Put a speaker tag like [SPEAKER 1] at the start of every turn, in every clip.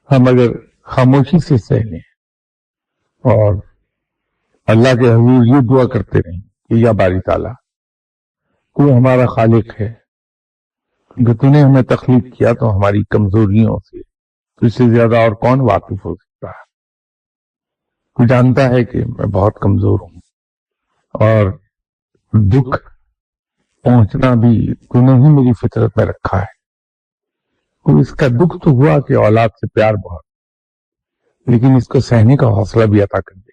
[SPEAKER 1] ہم اگر خاموشی سے سہ لیں اور اللہ کے حضور یہ دعا کرتے رہیں کہ یا باری تعالیٰ تو ہمارا خالق ہے، جو تو نے ہمیں تخلیق کیا تو ہماری کمزوریوں سے تو اس سے زیادہ اور کون واقف ہو سکتا ہے؟ تو جانتا ہے کہ میں بہت کمزور ہوں اور دکھ پہنچنا بھی تو نے ہی میری فطرت میں رکھا ہے۔ تو اس کا دکھ تو ہوا کہ اولاد سے پیار بہت، لیکن اس کو سہنے کا حوصلہ بھی عطا کر دے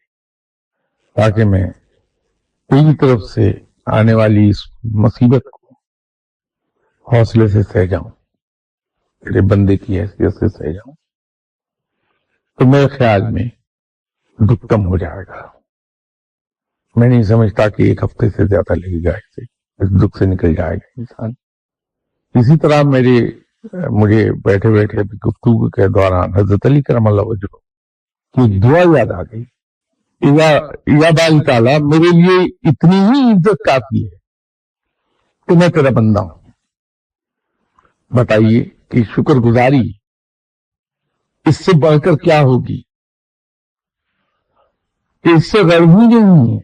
[SPEAKER 1] تاکہ میں تیری طرف سے آنے والی اس مصیبت کو حوصلے سے سہ جاؤں، تیرے بندے کی حیثیت سے سہ جاؤں، تو میرے خیال میں دکھ کم ہو جائے گا۔ میں نہیں سمجھتا کہ ایک ہفتے سے زیادہ لگے گا اس دکھ سے نکل جائے گا انسان۔ اسی طرح مجھے بیٹھے بیٹھے گفتگو کے دوران حضرت علی کرم اللہ وجہہ کی دعا یاد آ گئی، یا باری تعالیٰ میرے لیے اتنی ہی عزت کافی ہے کہ میں تیرا بندہ ہوں۔ بتائیے کہ شکر گزاری اس سے بڑھ کر کیا ہوگی؟ کہ اس سے غرض ہی نہیں ہے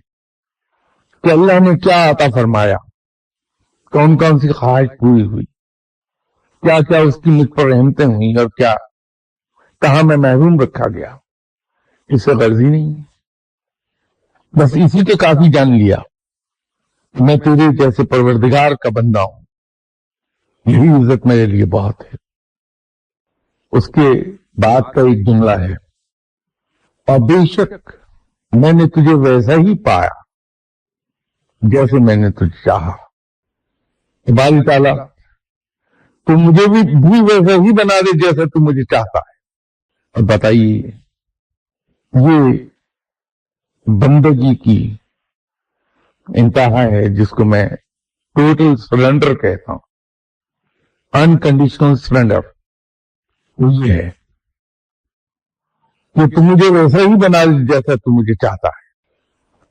[SPEAKER 1] کہ اللہ نے کیا عطا فرمایا، کون کون سی خواہش پوری ہوئی، کیا کیا اس کی مجھ پر رحمتیں ہوئی اور کیا کہاں میں محروم رکھا گیا، اس سے غرض ہی نہیں ہے۔ بس اسی کے کافی جان لیا میں تیرے جیسے پروردگار کا بندہ ہوں، یہی عزت میرے لیے بہت ہے۔ اس کے بعد کا ایک جملہ ہے، اور بے شک میں نے تجھے ویسا ہی پایا جیسے میں نے تجھے چاہا۔ باری تعالیٰ تو مجھے بھی ویسا ہی بنا دے جیسا تو مجھے چاہتا ہے۔ اور بتائیے یہ بندگی کی انتہا ہے جس کو میں ٹوٹل سرنڈر کہتا ہوں، انکنڈیشنل سرنڈر۔ وہ یہ ہے کہ تم مجھے ویسا ہی بنا دے جیسا تو مجھے چاہتا ہے۔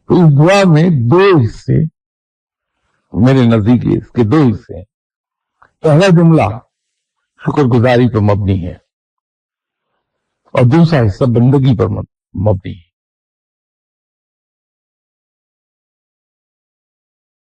[SPEAKER 1] تو اس دعا میں دو حصے میرے نزدیک، اس کے دو حصے ہیں۔ پہلا جملہ شکر گزاری پر مبنی ہے اور دوسرا حصہ بندگی پر مبنی ہے۔